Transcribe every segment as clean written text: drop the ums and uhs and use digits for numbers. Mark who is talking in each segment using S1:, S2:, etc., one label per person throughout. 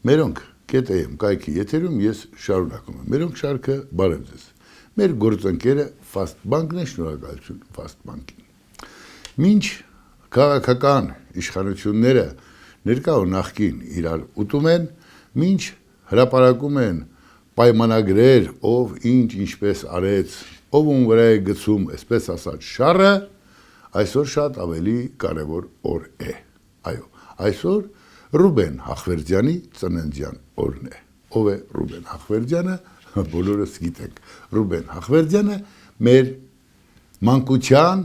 S1: Մերոնք կետեեմ կայքի եթերում ես շարունակում եմ։ Մերոնք շարքը բարև ձեզ։ Մեր գործընկերը Fast Bank-ն է, շնորհակալություն Fast Bank-ին։ Մինչ քաղաքական իշխանությունները ներկա ու նախկին իրար ուտում են, մինչ հրապարակում են պայմանագրեր, ով ինչ ինչպես արեց, ով ում վրա է գցում, այսպես ասած շարը, այսօր շատ ավելի կարևոր օր է։ Այո, այսօր Ռուբեն Հախվերդյանի ծննդյան օրն է։ Ով է Ռուբեն Հախվերդյանը, բոլորս գիտենք։ Ռուբեն Հախվերդյանը մեր մանկության,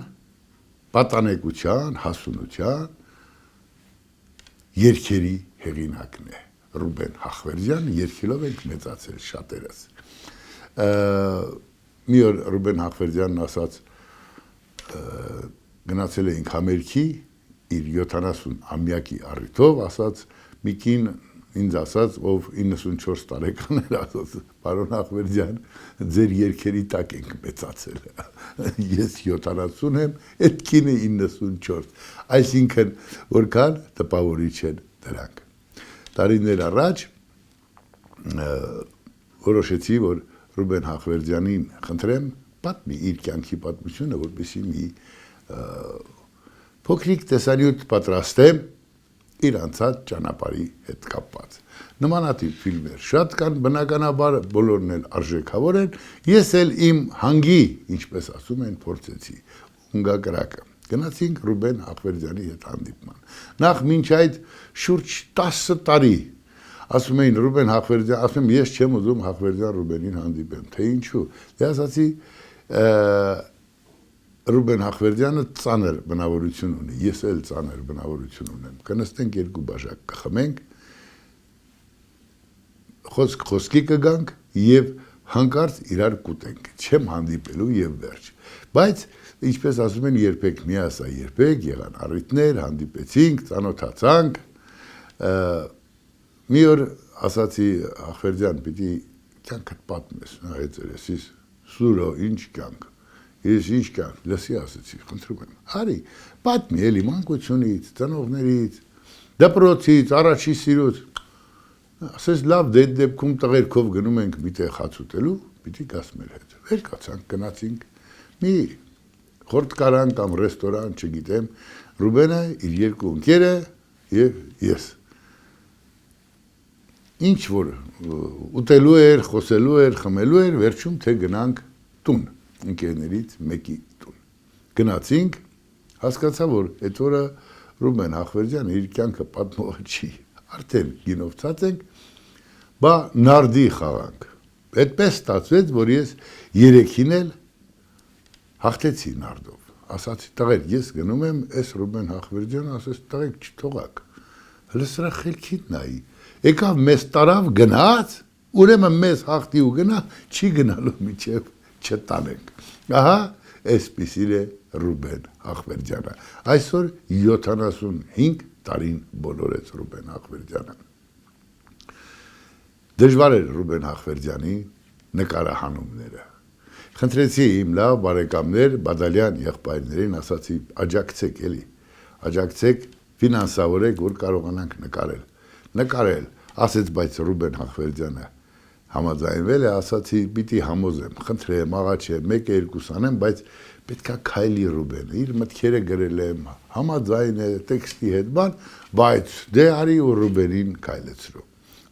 S1: պատանեկության, հասունության երգերի հեղինակն է։ Ռուբեն Հախվերդյան երգելով ենք մեծացել շատերս։ Մի օր Ռուբեն Հախվերդյանն ասաց, գնացել էինք Ամերիկի իր 70-ամյակի առիթով, ասաց մի կին ինձ ասաց, ով 94 տարեկան էր, ասաց, պարոն Հախվերդյան, ձեր երգերի տակ ենք մեծացել։ Ես 70 եմ, այդ կինը 94։ Այսինքն, որքան տպավորիչ են դրանք։ Տարիներ առաջ որոշեցի, որ Ռուբեն Հախվերդյանին խնդրեմ, պատմի իր կյանքի պատմությունը, որպեսզի մի փոքրիկ տեսանյութ պատրաստեմ իր անցած ճանապարհի հետ կապված։ Նմանատիպ ֆիլմեր շատ կան, բնականաբար բոլորն էլ արժեքավոր են, ես էլ իմ հանգի, ինչպես ասում են, փորձեցի ունգակրակը։ Գնացինք Ռուբեն Հախվերդյանի հետ հանդիպման։ Նախ մինչ այդ շուրջ 10 տարի ասում էին Ռուբեն Հախվերդյան, ասում եմ ես չեմ ուզում Հախվերդյան Ռուբենին հանդիպեմ, թե ինչու։ Դե ասացի Ռուբեն Հախվերդյանը ծանր բնավորություն ունի, ես էլ ծանր բնավորություն ունեմ, կնստենք երկու բաժակ կխմենք, խոսք խոսքի կգանք և հանկարծ իրար կուտենք, չեմ հանդիպելու և վերջ, բայց ինչպես ասում են երբեք մի ասա երբեք, եղան առիթներ, հանդիպեցինք, ծանոթացանք, մի օր ասացի Հախվերդյան, պիտի կյանքդ պատմես, հայեցերեսիս, սուրո ինչ կյանք, ես ինչ կյանք, լսի ասեցի, խնդրում եմ, արի, պատմի էլի մանկությունից, ծնողներից, դպրոցից, առաջի սիրուց, ասես լավ դետ դեպքում տղերքով գնում ենք մի տեղ հաց ուտելու, պիտի գաս մեր հետ, վեր կացանք, գնացինք, մի խորտկարան կամ ռեստորան, չգիտեմ, Ռուբենը, իր երկու ընկերը և ես։ Ինչ որ ուտելու էր, խոսելու էր, խմելու էր, վերջում թե գնանք տուն, ընկերներից մեկի տուն։ Գնացինք, հասկացա, որ այդ օրը Ռուբեն Հախվերդյանը իր կյանքը պատմողը չի, արդեն գինովցած ենք, բա նարդի խաղանք։ Այդպես ստացվեց, որ ես երեքին էլ հաղթեցի նարդով։ Ասացի, տղեր, ես գնում եմ, այս Ռուբեն Հախվերդյանը ասեց, տղեք չթողակ, հլը սրա խելքին նայի, եկավ մեզ տարավ գնաց, ուրեմն մեզ հաղթի ու գնա, չի գնալու միջև չտանենք։ Ահա, այսպիսին է Ռուբեն Հախվերդյանը։ Այսօր 75 տարին բոլորեց Ռուբեն Հախվերդյանը։ Դժվար էր Ռուբեն Հախվերդյանի նկարահանումները։ Խնդրեցի իմ լավ բարեկամներ, բադալյան եղբայրներին, ասացի, աջակցեք էլի, աջակցեք, ֆինանսավորեք, որ կարողանանք նկարել։ Նկարել, ասեց, բայց Ռուբեն Հախվերդյանը համաձայնվել է, ասացի, պիտի համոզեմ, խնդրեմ, աղաչեմ, մեկը երկուս անեմ, բայց պետքա քայլի Ռուբենը, իր մտքերը գրել եմ, համաձայն է, տեքստի հետ բան, բայց դե արի ու Ռուբենին քայլեցրու։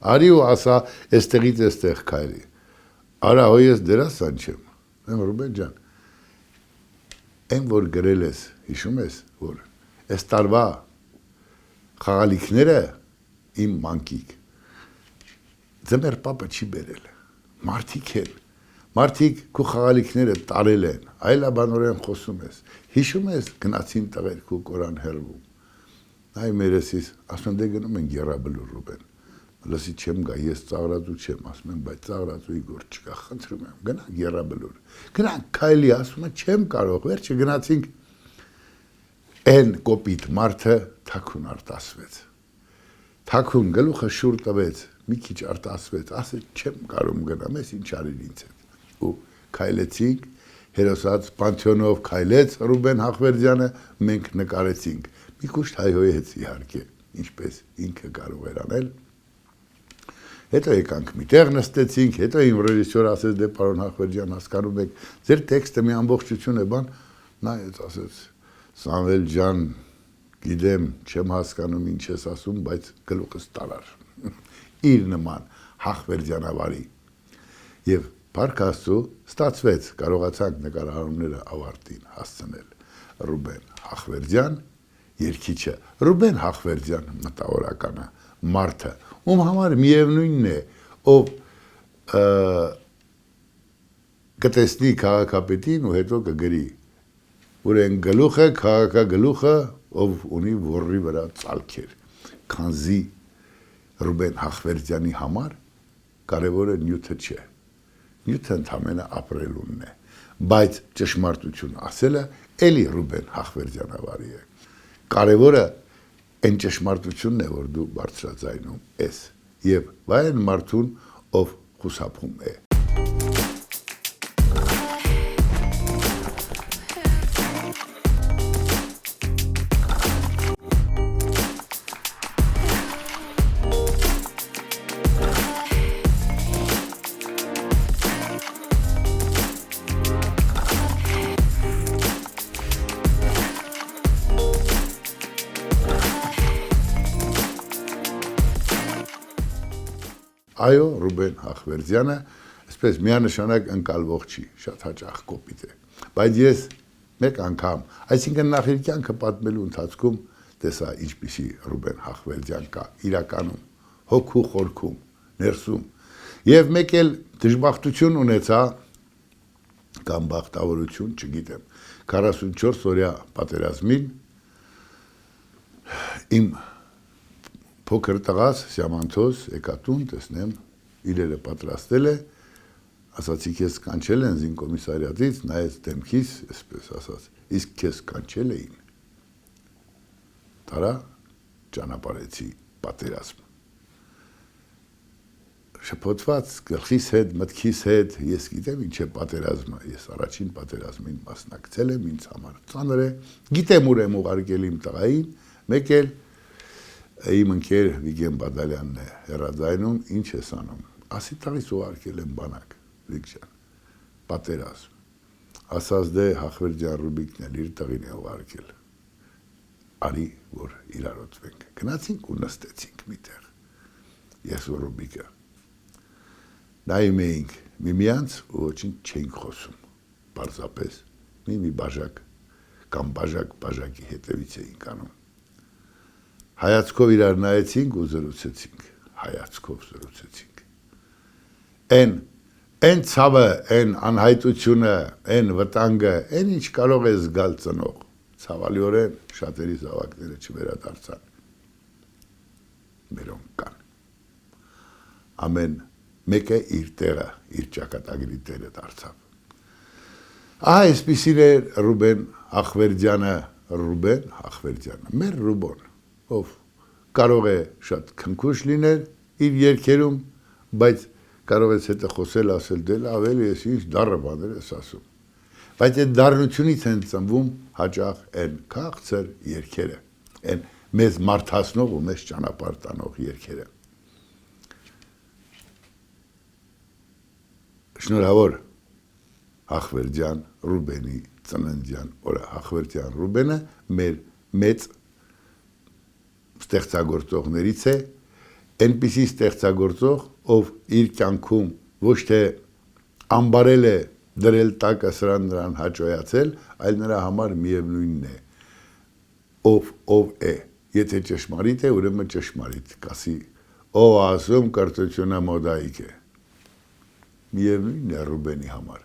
S1: Արի ու ասա, էստեղից էստեղ քայլի։ Արա, հո ես դերասան չեմ։ Եմ Ռուբեն ջան, այն որ գրել ես, հիշում ես, որ այս տարվա խաղալիքները իմ մանկիկ, ձմեր պապը չի բերել, մարդիկ են, մարդիկ քու խաղալիքները տարել են, այլաբանորեն խոսում ես, հիշում ես գնացին տղեր քու կորան հեռվում, այ մերեսիս, ասում դե գնում են գերաբլուր Ռուբեն, լսի չեմ գա, ես ծաղրածու չեմ, ասում եմ, բայց ծաղրածուի գործ չկա, խնդրում եմ, գնանք գերաբլուր, գնանք քայլի, ասում եմ, չեմ կարող, վերջը գնացինք, են կոպիտ մարդը թաքուն արտասվեց, թաքուն գլուխը շուր տվեց, մի քիչ արտասվեց, ասեց չեմ կարում գնամ, ես ինչ արիր ինձ հետ, ու քայլեցինք, հերոսած Պանթեոնով քայլեց Ռուբեն Հախվերդյանը, մենք նկարեցինք, մի կուշտ հայհոյեց իհարկե, ինչպես ինքը կարող էր անել, Հետո եկանք միտեղ նստեցինք, հետո իմ ռեժիսորը ասեց դե պարոն Հախվերդյան հասկանում եք, ձեր տեքստը մի ամբողջություն է բան, նա ասեց Սամվել ջան, գիտեմ, չեմ հասկանում ինչ ես ասում, բայց գլուխս տարար։ Իր նման Հախվերդյանավարի։ Եվ Փառք Աստծո ստացվեց, կարողացանք նկարահանումները ավարտին հասցնել։ Ռուբեն Հախվերդյան, երգիչը, Ռուբեն Հախվերդյան մտավորականը, մարդը, ում համար միևնույնն է, ով կտեսնի քաղաքապետին ու հետո կգրի, որ այն գլուխը, քաղաքագլուխը, ով ունի ոռի վրա ծալքեր, քանզի Ռուբեն Հախվերդյանի համար կարևորը նյութը չէ, նյութը ընդամենը ապրելունն է, բայց ճշմարտություն ասելը էլի Ռուբեն Հախվերդյանավարի է, կարևորը այն ճշմարտությունն է, որ դու բարձրաձայնում ես, և վայ այն մարդուն, ով խուսափում է։ Այո, Ռուբեն Հախվերդյանը, այսպես միանշանակ ընկալվող չի, շատ հաճախ կոպիտ է, բայց ես մեկ անգամ, այսինքն նախ իր կյանքը պատմելու ընթացքում տեսա ինչպիսի Ռուբեն Հախվերդյան կա իրականում, հոգու խորքում, ներսում, և մեկ էլ դժբախտություն ունեցա, կամ բախտավորություն, չգիտեմ, 44 օրյա պատերազմին իմ փոքր տղաս Սյամանթոս եկա տուն, տեսնեմ, իրերը պատրաստել է, ասացի քեզ կանչել են զինկոմիսարիատից, նայեց դեմքիս, այսպես ասաց, իսկ քեզ կանչել էին։ Տարա ճանապարհեցի պատերազմ։ Շփոթված գլխիս հետ, մտքիս հետ, ես գիտեմ ինչ է պատերազմը, ես առաջին պատերազմին մասնակցել եմ, ինձ համար ծանր է, գիտեմ ուր եմ ուղարկել իմ տղային, մեկ էլ իմ ընկեր Վիգեն Բադալյանն է հեռաձայնում, ինչ ես անում, ասի տղիս ուղարկել եմ բանակ, Վիգջան, պատերազմ, ասաց դե Հախվերդյան Ռուբիկն էլ իր տղին է ուղարկել, արի, որ իրարոտվենք, գնացինք ու նստեցինք միտեղ, ես ու Ռուբիկը, նայում էինք միմյանց ու ոչինչ չէինք խոսում, պարզապես մի բաժակ կամ բաժակի հետևից էինք անում, հայացքով իրար նայեցինք ու զրուցեցինք, հայացքով զրուցեցինք, են ցավը, են անհայտությունը, են վտանգը, են ինչ կարող է զգալ ծնող, ցավալիորեն շատերի զավակները չվերադարձան, մերոնք կան, ամեն մեկը իր տեղը, իր ճակատագրի տերը դարձավ, ահա այսպիսին է Ռուբեն Հախվերդյանը, մեր Ռուբոն, ով կարող է շատ քնքուշ լինել իր երգերում, բայց կարող ես հետը խոսել, ասել դե լավ էլի ես ինչ դառը բաներ ես ասում, բայց այդ դառնությունից են ծնվում հաճախ այն քաղցր երգերը, այն մեզ մարդասնող ու մեզ ճանապարհ տանող երգերը։ Շնորհավոր Հախվերդյան Ռուբենի ծննդյան օրը, Հախվերդյան Ռուբենը մեր մեծ ստեղծագործողներից է, այնպիսի ստեղծագործող, ով իր կյանքում ոչ թե ամբարել է դրել տակը սրան նրան հաճոյացել, այլ նրա համար միևնույնն է, ով է, եթե ճշմարիտ է, ուրեմն ճշմարիտ, կասի, ով ասում կրթությունը մոդայիկ է, միևնույնն է Ռուբենի համար,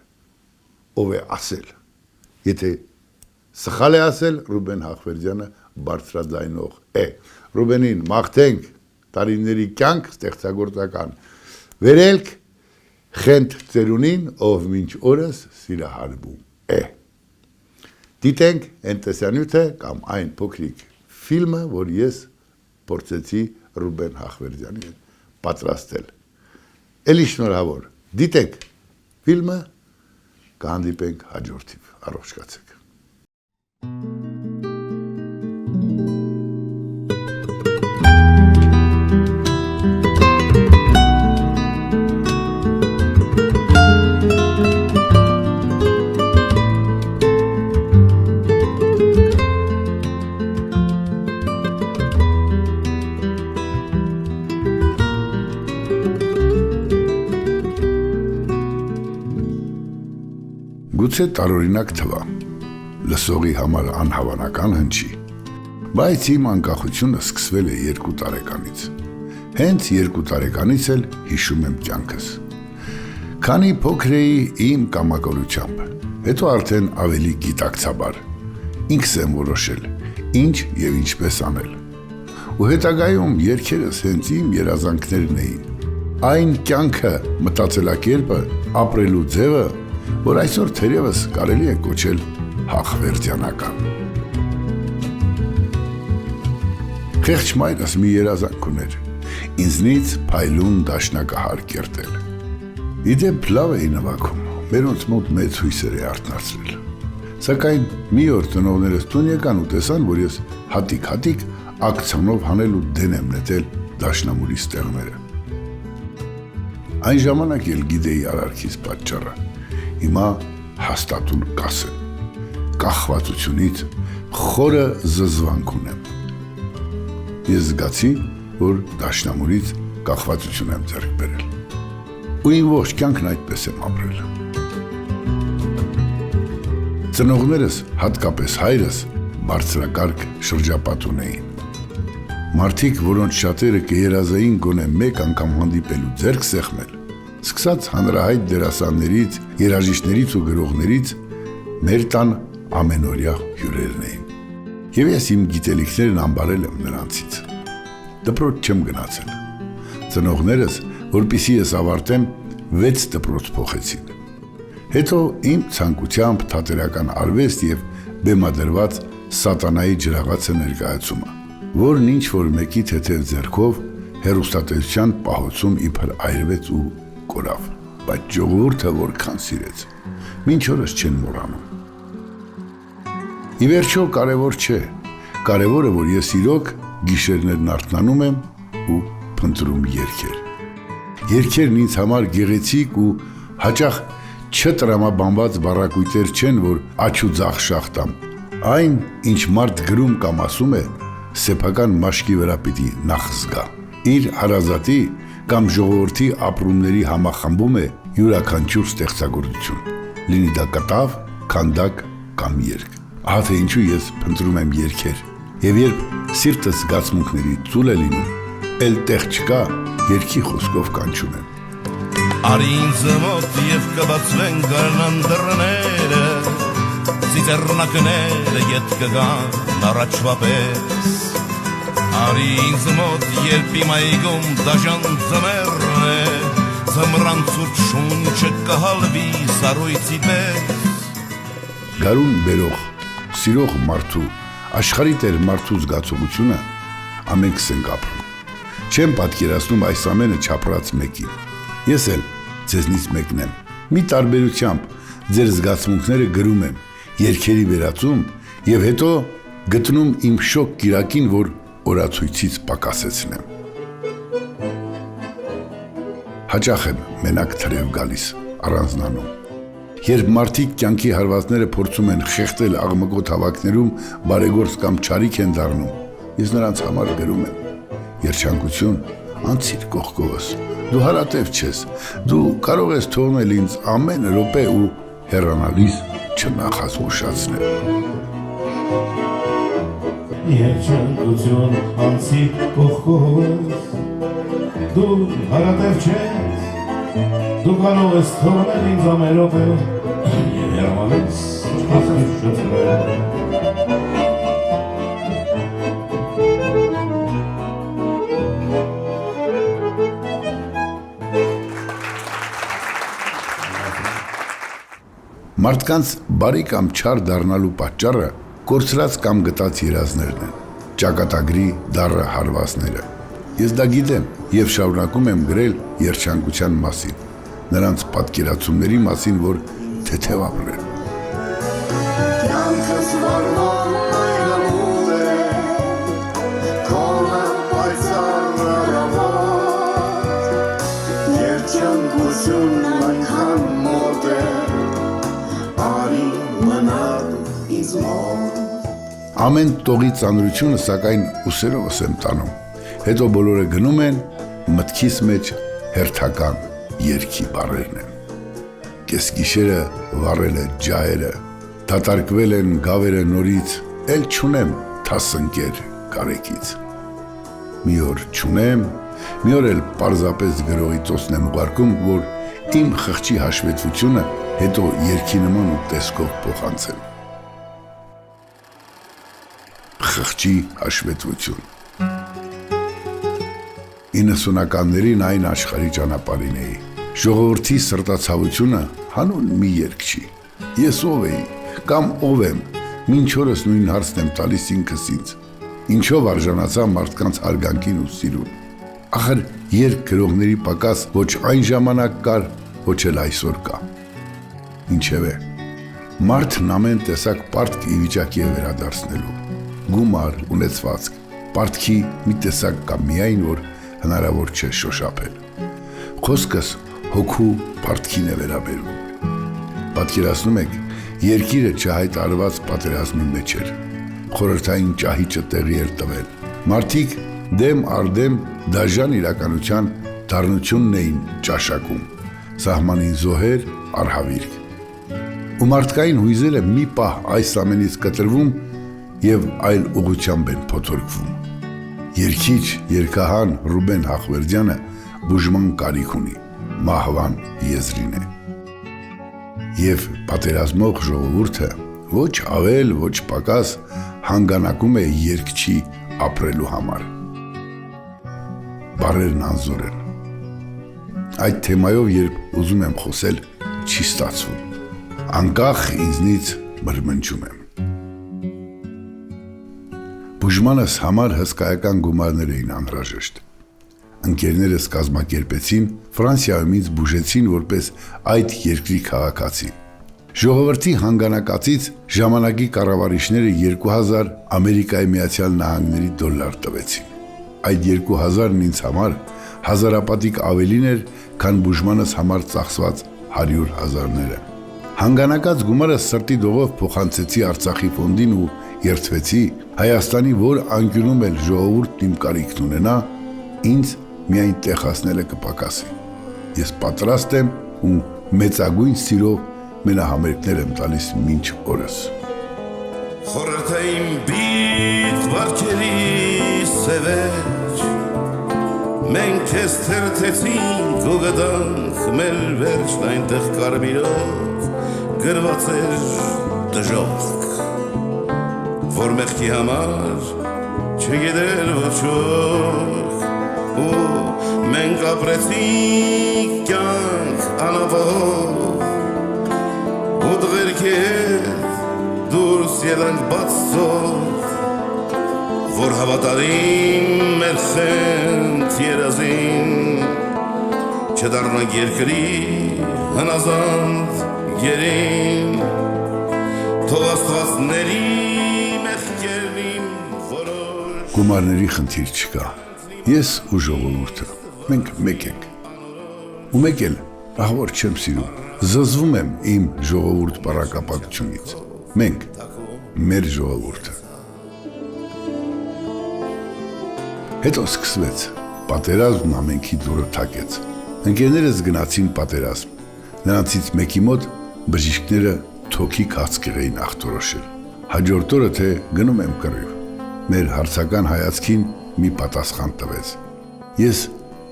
S1: ով է ասել, եթե սխալ է ասել, Ռուբեն Հախվերդյանը բարձրաձայնող է, Ռուբենին մաղթենք տարիների կյանք ստեղծագործական վերելք, խենթ ծերունին, ով մինչ օրս սիրահարվում է։ Դիտենք այն տեսանյութը կամ այն փոքրիկ ֆիլմը, որ ես փորձեցի Ռուբեն Հախվերդյանի հետ պատրաստել։ Էլի շնորհավոր, դիտենք ֆիլմը, կհանդիպենք հաջորդիվ, առողջ կացեք։ Գուցե տարօրինակ թվա, լսողի համար անհավանական հնչի, բայց իմ անկախությունը սկսվել է 2 տարեկանից։ Հենց 2 տարեկանից էլ հիշում եմ կյանքս։ Քանի փոքր էի իմ կամակորությամբ, հետո արդեն ավելի գիտակցաբար, ինքս եմ որոշել, ինչ եւ ինչպես անել։ Ու հետագայում երգերս հենց իմ երազանքներն էին։ Այն կյանքը, մտածելակերպը, ապրելու ձևը, որ այսօր թերևս կարելի է կոչել հաղվերդյանական։ Խեղճ մայրս մի երազանք ուներ, ինձնից փայլուն դաշնակահար կերտել։ Իդեպ լավ էի նվագում, մերոնց մոտ մեծ հույսեր է արթնացրել։ Սակայն մի օր ծնողներս տուն եկան ու տեսան, որ ես հատիկ ակցիոնով հանել ու դեն եմ նետել դաշնամուրի ստեղները։ Այն ժամանակ էլ գիտեի արարքիս պատճառը, հիմա հաստատուն կասեմ, կախվածությունից խորը զզվանք ունեմ։ Ես զգացի, որ դաշնամուրից կախվածություն եմ ձեռք բերել։ Ու իմ ողջ կյանքն այդպես եմ ապրել։ Ծնողներս, հատկապես հայրս, բարձրակարգ շրջապատ ունեին։ Մարդիկ, որոնց շատերը կերազային գոնե մեկ անգամ հանդիպելու ձեռք սեղմել, սկսած հանրահայտ դերասաններից, երաժիշտներից ու գրողներից, մեր տան ամենօրյա հյուրերն էին։ Եվ ես իմ գիտելիքներն ամբարել եմ նրանցից։ Դպրոց չեմ գնացել։ Ծնողներս, որպեսզի ես ավարտեմ, 6 դպրոց փոխեցին։ Հետո իմ ցանկությամբ թատերական արվեստ եւ բեմադրված սատանայի ջրաղացը ներկայացումը, որն ինչ որ մեկի թեթև ձեռքով հերոստատեսության պահոցում իբր այրվեց ու կորավ, բայց ժողովուրդը որքան սիրեց, մինչ օրս չեն մոռանում։ Ի վերջո կարևոր չէ, կարևորը որ ես իրոք գիշերներն արթնանում եմ ու փնտրում երգեր։ Երգերն ինձ համար գեղեցիկ ու հաճախ չտրամաբանված բառակույտեր չեն, որ աչ ու ձախ շախտամ։ Այն, ինչ մարդ գրում կամ ասում է, սեփական մաշկի վրա պիտի նախ զգա։ Իր հարազատի կամ ժողովրդի ապրումների համախմբում է յուրաքանչյուր ստեղծագործություն, լինի դա կտավ, քանդակ կամ երգ։ Ահա թե ինչու ես փնտրում եմ երգեր, եւ երբ սիրտս զգացմունքների ծուլ է լինում, էլ տեղ չկա, երգի խոսքով կանչում եմ։
S2: Արի ինձ մոտ և կբացվեն գարնան դռները, ծիծեռնակները ետ կգան առաջվա պես։ Արի ինձ մոտ երբ իմ այգում դաժան ձմեռն է, ձմռան ցուրտ շունչը կհալվի սառույցի պես։
S1: Գարուն բերող, սիրող մարդու, աշխարհի տեր մարդու զգացողությունը ամենքս ենք ապրում։ Չեմ պատկերացնում այս ամենը չապրած մեկին։ Ես էլ ձեզնից մեկն եմ։ Մի տարբերությամբ ձեր զգացմունքները գրում եմ, երգերի վերածում եւ հետո գտնում իմ շոկ կիրակին, որ օրացույցից պակասեցնեմ։ Հաճախ եմ մենակ թրև գալիս, առանձնանում։ Երբ մարդիկ կյանքի հարվածները փորձում են խեղդել աղմկոտ հավաքներում, բարեգործ կամ չարիք են դառնում, ես նրանց համար գրում եմ. Երջանկություն, անցիր կողքովս, դու հարատև չես, դու կարող ես թողնել ինձ ամեն րոպե ու հեռանալիս չնախազգուշացնել։
S3: Երջանկություն, անցիր կողքովս, դու հարատև չես, դու կարող ես թողնել ինձ ամեն րոպե և հեռանալիս չնախազգուշացնել։
S1: Մարդկանց բարի կամ չար դառնալու պատճառը կորցրած կամ գտած երազներն են, ճակատագրի դառը հարվածները։ Ես դա գիտեմ եւ շարունակում եմ գրել երջանկության մասին, նրանց պատկերացումների մասին, որ թեթև ապրեն։ Ամեն տողի ծանրությունը սակայն ուսերովս եմ տանում, հետո բոլորը գնում են, մտքիս մեջ հերթական երգի բառերն են։ կեսգիշերը վառել է ջահերը, դատարկվել են գավերը նորից, էլ չունեմ թասընկեր կարեկից։ Մի օր չունեմ, մի օր էլ պարզապես գրողի ծոցն եմ ուղարկում, որ իմ խղճի հաշվետվությունը հետո երկի նման ու տեսքով փոխանցեմ։ Խղճի հաշվետվություն 90-ականներին այն աշխարհի ճանապարհին էի։ Ժողովրդի սրտացավությունը հանուն մի երգ չի։ Ես ով էի, կամ ով եմ, մինչ օրս նույն հարցն եմ տալիս ինքս ինձ։ Ինչով արժանացա մարդկանց հարգանքին ու սիրուն։ Ախր երգ գրողների պակաս ոչ այն ժամանակ կար, ոչ էլ այսօր կա։ Ինչևէ, մարդն ամեն տեսակ պարտք ի վիճակի է վերադարձնելու։ Գումար, ունեցվածք, պարտքի մի տեսակ կա միայն, որ հնարավոր չէ շոշափել։ Խոսքս հոգու պարտքին է վերաբերում։ Պատկերացնում եք, երկիրը չհայտարարված պատերազմի մեջ էր։ Խորհրդային ճահիճը տեղի էր տվել։ Մարդիկ դեմ առ դեմ դաժան իրականության դառնությունն էին ճաշակում, սահմանին զոհեր, արհավիրք։ Ու մարդկային հույզերը մի պահ այս ամենից կտրվում և այլ ուղղությամբ են փոթորկվում։ Երգիչ, երգահան Ռուբեն Հախվերդյանը բուժման կարիք ունի, մահվան եզրին է։ Եվ պատերազմող ժողովուրդը ոչ ավել, ոչ պակաս հանգանակում է երգչի ապրելու համար։ Բառերն անզոր են։ Այդ թեմայով երբ ուզում եմ խոսել, չի ստացվում։ Անկախ ինձնից մրմնջում եմ։ Բուժմանս համար հսկայական գումարներ էին անհրաժեշտ։ Ընկերներս կազմակերպեցին, Ֆրանսիայում ինձ բուժեցին որպես այդ երկրի քաղաքացի։ Ժողովրդի հանգանակածից ժամանակի կառավարիչները 2000 Ամերիկայի Միացյալ Նահանգների դոլար տվեցին։ Այդ 2000-ն ինձ համար հազարապատիկ ավելին էր, քան բուժմանս համար ծախսված 100,000-ները։ Հանգանակած գումարը սրտի դողով փոխանցեցի Արցախի ֆոնդին ու երդվեցի Հայաստանի որ անկյունում էլ ժողովուրդն իմ կարիքն ունենա, ինձ միայն տեղ հասնելը կպակասի։ Ես պատրաստ եմ ու մեծագույն սիրով մենահամերգներ եմ տալիս մինչ օրս։
S2: Խորհրդային բիծ վարքերի սևեր, մենք քեզ թերթեցինք ու գտանք մեր վերջն այնտեղ կարմիրով գրված էր դժոխք, որ մեղքի համար չգիտեր ոչող, ու մենք ապրեցինք կյանք անապահով, ու դղերքի հետ դուրս եկանք բացով, որ հավատարիմ մեր խենթ երազին, չդառնանք երկրի հնազանդ գերին, թող աստվածների մեղքերն իմ որոշ։
S1: Գումարների խնդիր չկա, ես ու ժողովուրդը, մենք մեկ ենք։ Ու մեկ էլ, ահավոր չեմ սիրում, զզվում եմ իմ ժողովուրդ պառակապակցությունից, մենք, մեր ժողովուրդը։ Հետո սկսվեց, պատերազմն ամենքի դուրը թակեց, ընկերներս գնացին պատերազմ, նրանցից մեկի մոտ բժիշկները թոքի քաղցկեղ էին ախտորոշել, հաջորդ օրը թե գնում եմ կռիվ, մեր հարցական հայացքին մի պատասխան տվեց, ես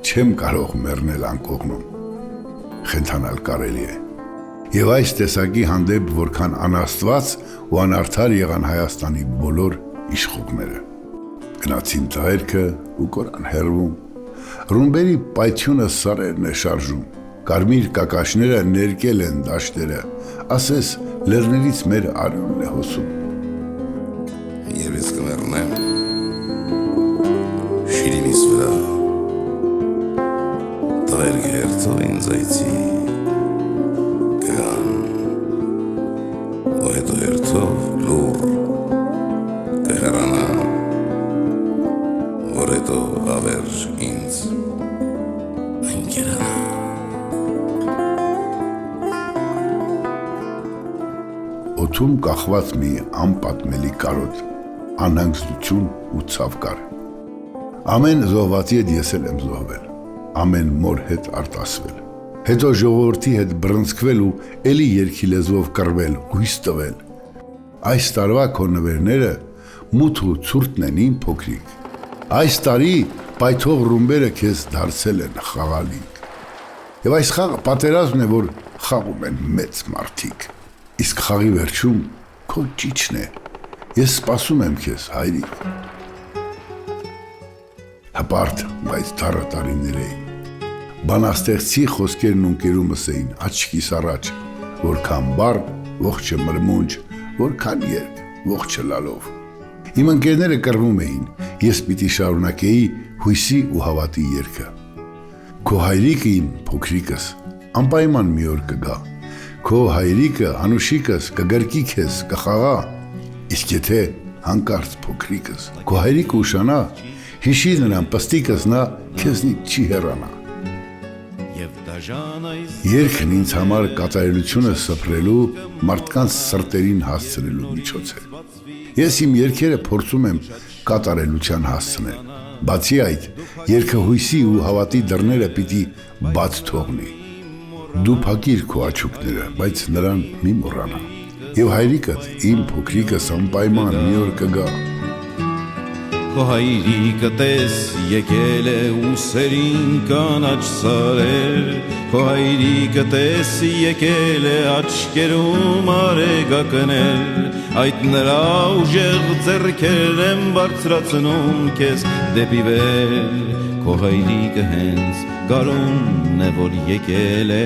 S1: չեմ կարող մեռնել անկողնում, խենթանալ կարելի է, և այս տեսակի հանդեպ որքան անաստված ու անարդար եղան Հայաստանի բոլոր իշխողները, գնացին տղերքը ու կորան հեռվում, ռումբերի պայթյունը սարերն է շարժում, կարմիր կակաշները ներկել են դաշտերը, ասես լեռներից մեր արյունն է հոսում։
S2: Եվ ես կմեռնեմ շիրիմիս վրա, տղերքը հերթով ինձ այցի կգան, ու հետո հերթով լուր կհեռանամ, որ հետո ավերջ ինձ ընկերանա։
S1: Օդում կախված մի անպատմելի կարոտ, անհանգստություն ու ցավ կար։ Ամեն զոհվածի հետ ես էլ եմ զոհվել, ամեն մոր հետ արտասվել, Հետո ժողովրդի հետ բռնցքվել ու էլի երկի լեզվով կռվել, հույս տվել։ Այս տարվա քո նվերները մութ ու ցուրտն են իմ փոքրիկ։ Այս տարի պայթող ռումբերը քեզ դարձել են խաղալիք։ Եվ այս խաղը պատերազմն է, որ խաղում են մեծ մարդիկ։ Իսկ խաղի վերջում քո ճիճն է։ Ես սպասում եմ քեզ, հայրիկ։ Հպարտ, բայց դառը տարիներ էին։ Բանաստեղծի խոսքերն ունկերումս էին աչքիս առաջ, որքան բառ, ողջը մրմունջ, որքան երգ, ողջը լալով։ Իմ ընկերները կռվում էին, ես պիտի շարունակեի հույսի ու հավատի երգը։ Քո հայրիկը իմ փոքրիկս, անպայման մի օր կգա։ Քո հայրիկը, անուշիկս, կգրկի քեզ, կխաղա։ Իսկ եթե հանկարծ փոքրիկս, քո հայրիկը ուշանա, հիշի նրան պստիկս, նա քեզնից չի հեռանա։ Երգն ինձ համար կատարելությունը սփռելու, մարդկանց սրտերին հասցնելու միջոց է։ Ես իմ երգերը փորձում եմ կատարելության հասցնել։ Բացի այդ, երգը հույսի ու հավատի դռները պիտի բաց թողնի։ Դու փակիր քո աչուկները, բայց նրան մի մոռանա։ Եվ հայրիկդ, իմ փոքրիկս անպայման մի օր կգա։
S4: Քո հայրիկը տես եկել է ուսերին կանաչ սարեր, քո հայրիկը տես եկել է աչքերում արեգակներ, այդ նրա ուժեղ ձեռքերն են բարձրացնում քեզ դեպի վեր, քո հայրիկը հենց գարունն է, որ եկել է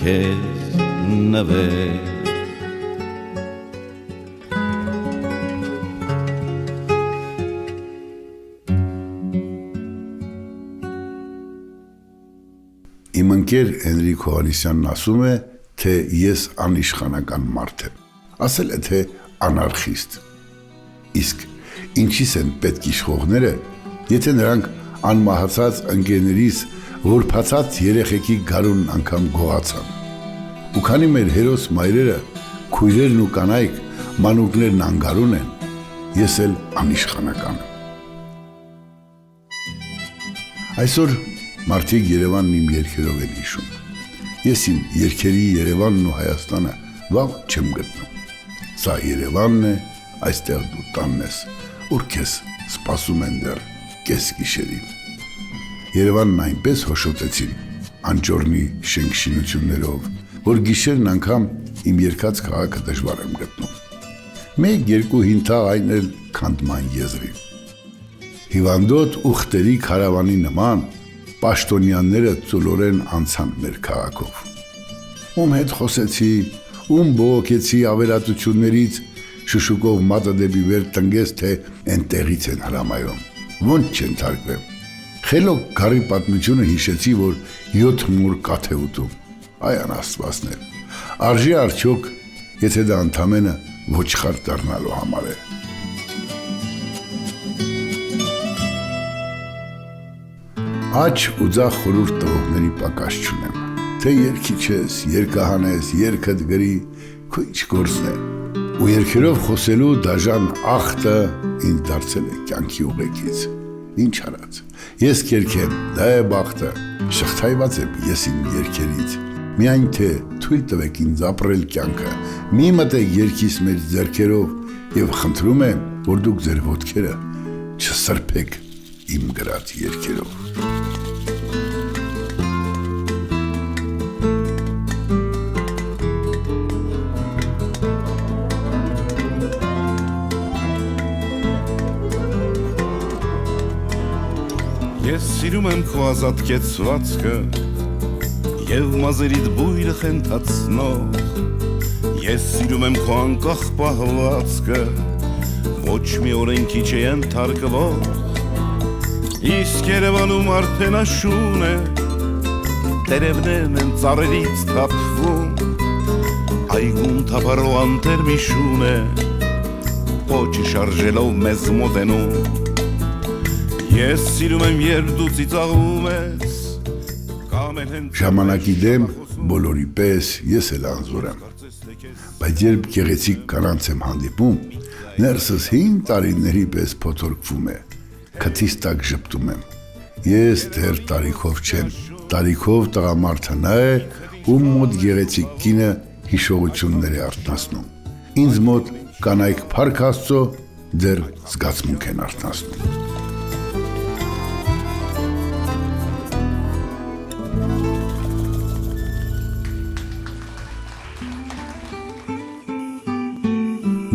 S4: քեզ նվեր։
S1: Իմ ընկեր Հենրիկ Հովհաննիսյանն ասում է, թե ես անիշխանական մարդ եմ, ասել է, թե անարխիստ։ Իսկ ինչիս են պետք իշխողները, եթե նրանք անմահացած ընկերներիս որփացած երեխեքի գարուն անգամ գողացան։ Ու քանի մեր հերոս մայրերը, քույրերն ու կանայք, մանուկներն անգարուն են, ես էլ անիշխանական եմ։ Այսօր մարդիկ Երևանն իմ երգերով են հիշում։ Ես իմ երգերի Երևանն ու Հայաստանը վաղ չեմ գտնում։ Սա Երևանն է, այստեղ դու տանն ես, որ քեզ սպասում են դեռ կես գիշերին։ Երևանն այնպես հոշոտեցին անճորնի շենքշինություններով, որ գիշերն անգամ իմ երգած քաղաքը դժվար եմ գտնում։ Մեկ-երկու հինթաղ այն էլ քանդման եզրին։ Հիվանդոտ ուխտերի քարավանի նման պաշտոնյաները ծուլորեն անցան մեր քաղաքով։ Ում հետ խոսեցի, ում բողոքեցի ավերածություններից, շշուկով մատը դեպի վեր տնգեց, թե էնտեղից են հրամայում, ոնց չընթարկվեմ։ Խելոք գարի պատմությունը հիշեցի, որ 7 մուր կաթ է ուտում, այ անաստվածներ, արժի արդյոք, եթե դա ընդամենը ոչխար դառնալու համար է։ Աչ ու ձախ խորուրդ տվողների պակաս չունեմ, թե երկիչ ես, երկահան ես, երգդ գրի, քո ինչ գործն է։ Ու երգերով խոսելու դաժան ախտը ինձ դարձել է կյանքի ուղեկից։ Ինչ արած, ես կերքեմ, դա է բախտը, շղթայված եմ ես իմ երգերից։ Միայն թե թույլ տվեք ինձ ապրել կյանքը, մի մտեք երգիս մեր ձեռքերով և խնդրում եմ, որ դուք ձեր ոտքերը չսրբեք իմ գրած երգերով։
S2: Ես սիրում եմ քո ազատ կեցվածքը և մազերիդ բույրը խենթացնող, ես սիրում եմ քո անկախ պահվածքը, ոչ մի օրենքի չենթարկվող, իսկ Երևանում արդեն աշուն է, տերևներն են ծառերից թափվում, այգում թափառող անտեր մի շուն է, պոչը շարժելով մեզ մոտենում։ Ես սիրում եմ երբ դու ծիծաղում ես,
S1: Ժամանակի դեմ բոլորի պես ես էլ անզոր եմ, բայց երբ գեղեցիկ կանանց եմ հանդիպում, ներսս հին տարիների պես փոթորկվում է, քթիս տակ ժպտում եմ, ես դեռ տարիքով չեմ, տարիքով տղամարդը նա էր, ում մոտ գեղեցիկ կինը հիշողություններ է արթնացնում։ Ինձ մոտ կանայք փառք Աստծո դեռ զգացմունք են արթնացնում։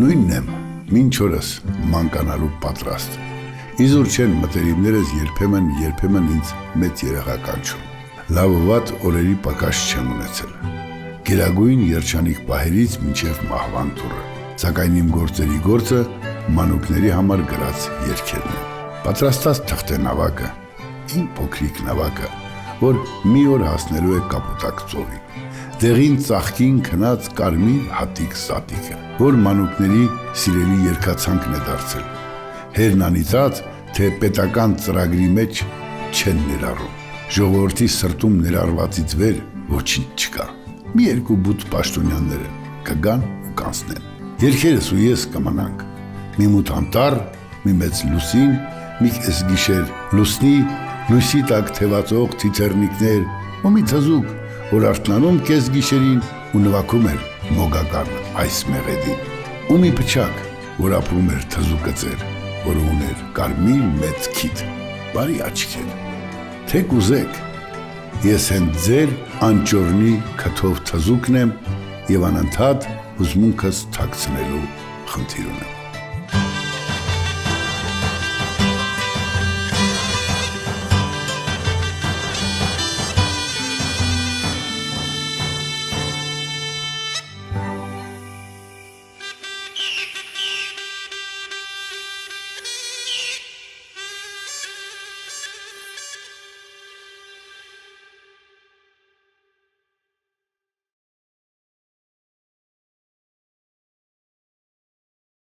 S1: Նույնն եմ, մինչ օրս մանկանալու պատրաստ։ Իզուր չեն մտերիմներս երբեմն ինձ մեծ երեխա կանչում։ Լավ ու վատ օրերի պակաս չեմ ունեցել։ Գերագույն երջանիկ պահերից մինչև մահվան դուռը։ Սակայն իմ գործերի գործը մանուկների համար գրած երգերն են։ Պատրաստած թղթե նավակը, իմ փոքրիկ նավակը, որ մի օր հասնելու է Կապուտակ ծովի։ Դեղին ծաղկին քնած կարմիր հատիկ սատիկը, որ մանուկների սիրելի երգացանքն է դարձել։ Հերն անիծած, թե պետական ծրագրի մեջ չեն ներառում։ Ժողովրդի սրտում ներառվածից վեր ոչինչ չկա։ Մի երկու բութ պաշտոնյաները կգան ու կանցնեն։ Երգերս ու ես կմնանք։ Մի մութ անտառ, մի մեծ լուսին, մի կեսգիշեր լուսնի, լույսի տակ թևածող թիթեռնիկներ, ու մի թզուկ, որ արթնանում կեսգիշերին ու նվագում էր մոգական այս մեղեդին, ու մի փչակ, որ ապրում էր թզուկը ծեր, որ ուներ կարմիր մեծ քիթ, բարի աչքեր։ Թե կուզեք, ես հենց ձեր անճորնի քթով թզուկն եմ եւ անընդհատ հուզմունքս թաքցնելու խնդիր ունեմ։